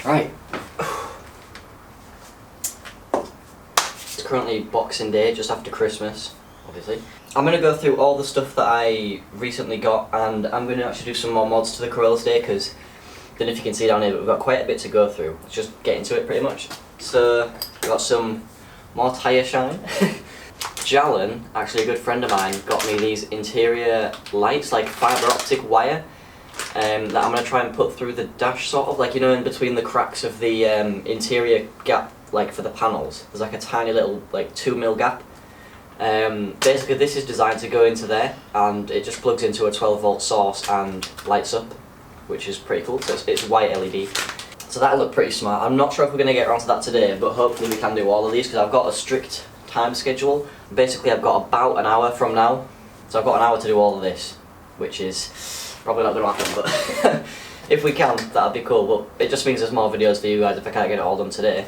Right. It's currently Boxing Day, just after Christmas, obviously. I'm going to go through all the stuff that I recently got, and I'm going to actually do some more mods to the Corolla today, because I don't know if you can see down here, but we've got quite a bit to go through. Let's just get into it pretty much. So, we've got some more tyre shine. Jalen, actually a good friend of mine, got me these interior lights, like fibre optic wire, that I'm going to try and put through the dash, sort of, like, you know, in between the cracks of the interior gap, like for the panels. There's like a tiny little, like 2mm gap. Basically this is designed to go into there, and it just plugs into a 12-volt source and lights up, which is pretty cool. So it's white LED. So that'll look pretty smart. I'm not sure if we're going to get around to that today, but hopefully we can do all of these, because I've got a strict time schedule. Basically I've got about an hour from now, so I've got an hour to do all of this, which is probably not going to happen, but if we can, that'd be cool. But it just means there's more videos for you guys if I can't get it all done today.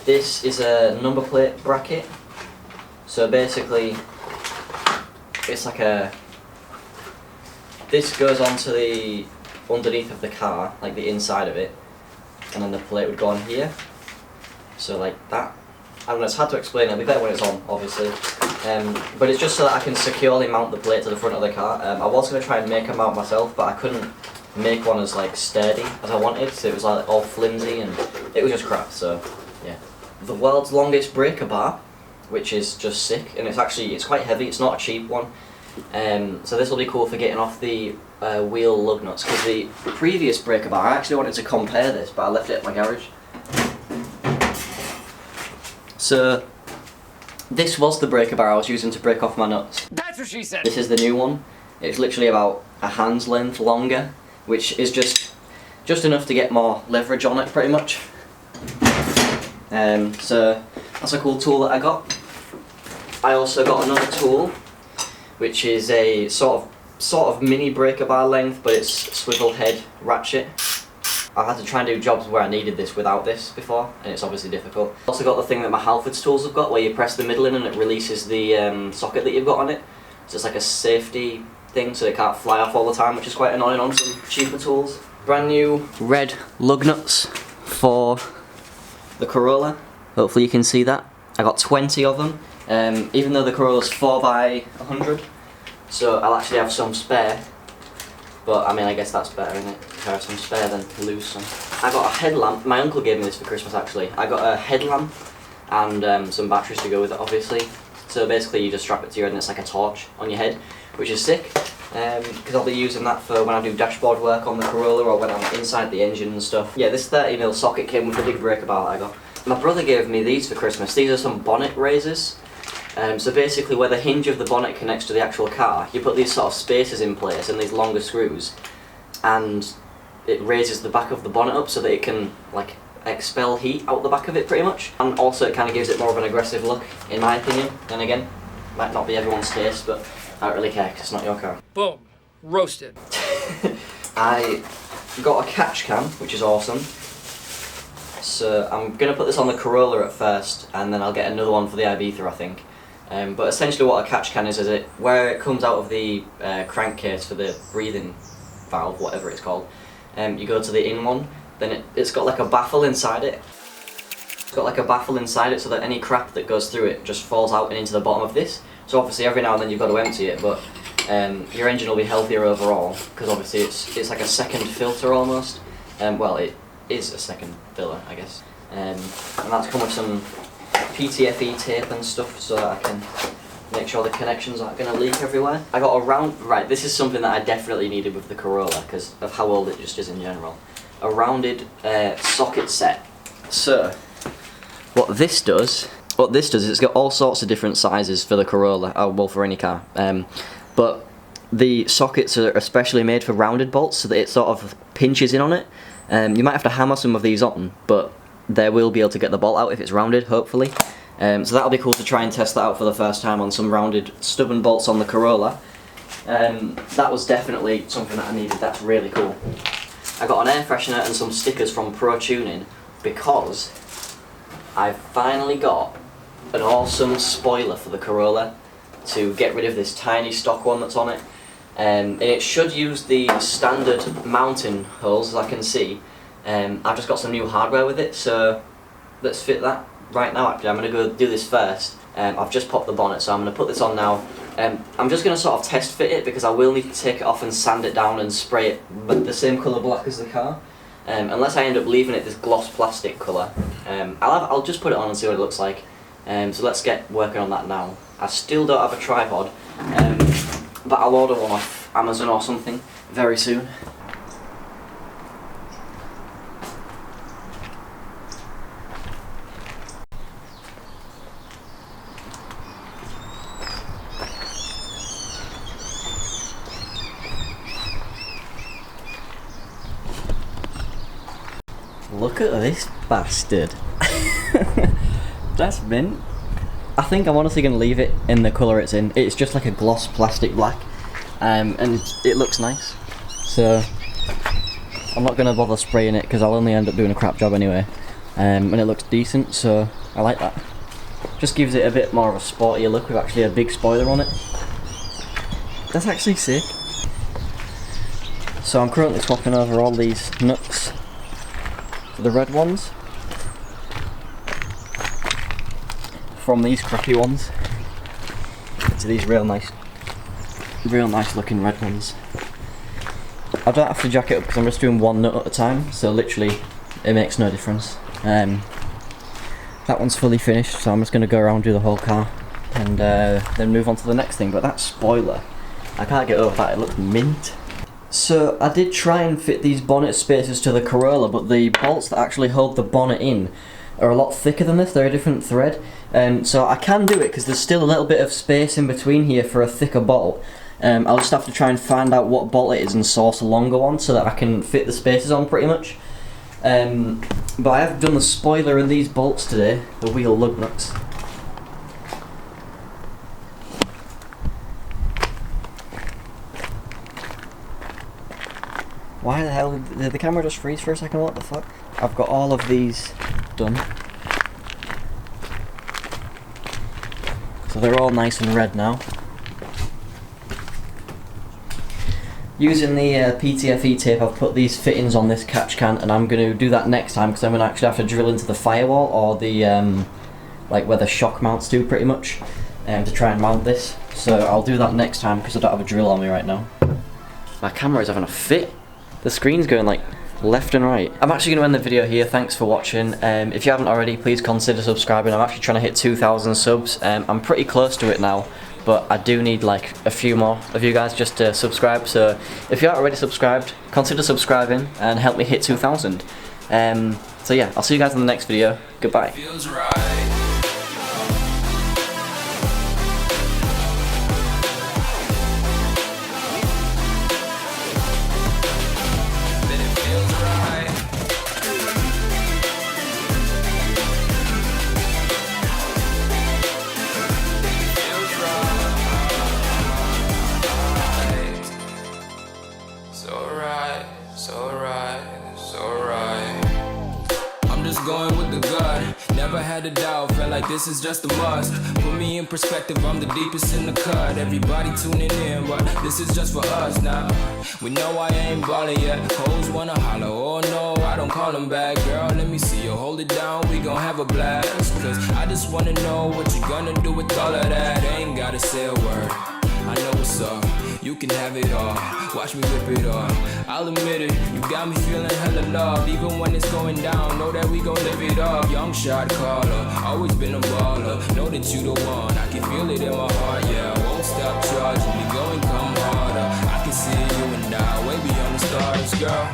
This is a number plate bracket. So basically, it's like this goes onto the underneath of the car, like the inside of it, and then the plate would go on here. So like that. I don't know, it's hard to explain, it'll be better when it's on, obviously. But it's just so that I can securely mount the plate to the front of the car. I was going to try and make a mount myself, but I couldn't make one as like sturdy as I wanted, so it was like all flimsy and it was just crap, so yeah. The world's longest breaker bar, which is just sick, and it's quite heavy, it's not a cheap one. So this will be cool for getting off the wheel lug nuts, because the previous breaker bar, I actually wanted to compare this, but I left it at my garage. So this was the breaker bar I was using to break off my nuts. That's what she said! This is the new one. It's literally about a hand's length longer, which is just enough to get more leverage on it, pretty much. So that's a cool tool that I got. I also got another tool, which is a sort of mini breaker bar length, but it's swivel head ratchet. I had to try and do jobs where I needed this without this before, and it's obviously difficult. Also got the thing that my Halfords tools have got, where you press the middle in and it releases the socket that you've got on it. So it's like a safety thing, so it can't fly off all the time, which is quite annoying on some cheaper tools. Brand new red lug nuts for the Corolla. Hopefully you can see that. I got 20 of them, even though the Corolla's 4x100, so I'll actually have some spare. But I mean, I guess that's better, isn't it? If I have some spare than lose some. I got a headlamp. My uncle gave me this for Christmas, actually. I got a headlamp and some batteries to go with it, obviously. So basically you just strap it to your head and it's like a torch on your head, which is sick. Because I'll be using that for when I do dashboard work on the Corolla, or when I'm inside the engine and stuff. Yeah, this 30mm socket came with the big breaker bar that I got. My brother gave me these for Christmas. These are some Bonnet Razors. So basically where the hinge of the bonnet connects to the actual car, you put these sort of spacers in place and these longer screws, and it raises the back of the bonnet up so that it can like expel heat out the back of it, pretty much. And also it kind of gives it more of an aggressive look, in my opinion. Then again, might not be everyone's taste, but I don't really care because it's not your car. Boom. Roasted. I got a catch can, which is awesome. So I'm going to put this on the Corolla at first, and then I'll get another one for the Ibiza, I think. But essentially what a catch can is where it comes out of the crankcase for the breathing valve, whatever it's called, you go to the in one, then it's got like a baffle inside it. It's got like a baffle inside it so that any crap that goes through it just falls out and into the bottom of this. So obviously every now and then you've got to empty it, but your engine will be healthier overall, because obviously it's like a second filter almost. Well, it is a second filler, I guess. And that's come with some PTFE tape and stuff so that I can make sure the connections aren't going to leak everywhere. I got a right, this is something that I definitely needed with the Corolla because of how old it just is in general. A rounded socket set. So, what this does is it's got all sorts of different sizes for the Corolla, well, for any car. But the sockets are especially made for rounded bolts so that it sort of pinches in on it. You might have to hammer some of these on, but they will be able to get the bolt out if it's rounded, hopefully. So that'll be cool to try and test that out for the first time on some rounded stubborn bolts on the Corolla. That was definitely something that I needed. That's really cool. I got an air freshener and some stickers from Pro Tuning because I finally got an awesome spoiler for the Corolla to get rid of this tiny stock one that's on it. And it should use the standard mounting holes, as I can see, I've just got some new hardware with it, so let's fit that right now. Actually, I'm going to go do this first. I've just popped the bonnet, so I'm going to put this on now. I'm just going to sort of test fit it because I will need to take it off and sand it down and spray it the same colour black as the car. Unless I end up leaving it this gloss plastic colour. I'll just put it on and see what it looks like. So let's get working on that now. I still don't have a tripod, but I'll order one off Amazon or something very soon. Look at this bastard. That's mint. I think I'm honestly going to leave it in the colour it's in. It's just like a gloss plastic black, and it looks nice. So I'm not going to bother spraying it because I'll only end up doing a crap job anyway. And it looks decent, so I like that. Just gives it a bit more of a sportier look with actually a big spoiler on it. That's actually sick. So I'm currently swapping over all these nuts, the red ones, from these crappy ones to these real nice looking red ones. I don't have to jack it up because I'm just doing one nut at a time, so literally it makes no difference. That one's fully finished, so I'm just going to go around, do the whole car, and then move on to the next thing. But that spoiler, I can't get over that, it looks mint. So I did try and fit these bonnet spacers to the Corolla, but the bolts that actually hold the bonnet in are a lot thicker than this. They're a different thread, so I can do it because there's still a little bit of space in between here for a thicker bolt. I'll just have to try and find out what bolt it is and source a longer one so that I can fit the spacers on pretty much. But I have done the spoiler in these bolts today, the wheel lug nuts. Why the hell did the camera just freeze for a second? What the fuck? I've got all of these done. So they're all nice and red now. Using the PTFE tape, I've put these fittings on this catch can, and I'm going to do that next time because I'm going to actually have to drill into the firewall or the like where the shock mounts do pretty much, to try and mount this. So I'll do that next time because I don't have a drill on me right now. My camera is having a fit. The screen's going like left and right. I'm actually going to end the video here. Thanks for watching. If you haven't already, please consider subscribing. I'm actually trying to hit 2,000 subs. I'm pretty close to it now, but I do need like a few more of you guys just to subscribe. So if you aren't already subscribed, consider subscribing and help me hit 2,000. So yeah, I'll see you guys in the next video. Goodbye. Going with the gut, never had a doubt, felt like this is just a must. Put me in perspective, I'm the deepest in the cut. Everybody tuning in, but this is just for us now. We know I ain't ballin' yet, hoes wanna holler, oh no, I don't call them back. Girl, let me see you hold it down, we gon' have a blast. Cause I just wanna know what you gonna do with all of that. Ain't gotta say a word, I know what's up. You can have it all, watch me rip it off. I'll admit it, you got me feeling hella love. Even when it's going down, know that we gon' live it up. Young shot caller, always been a baller. Know that you the one, I can feel it in my heart, yeah. I won't stop charging me, go and come harder. I can see you and I, way beyond the stars, girl.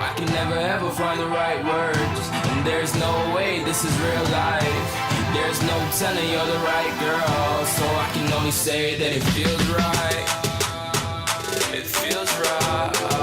I can never ever find the right words, and there's no way this is real life. There's no telling you're the right girl, so I can only say that it feels right. It feels right.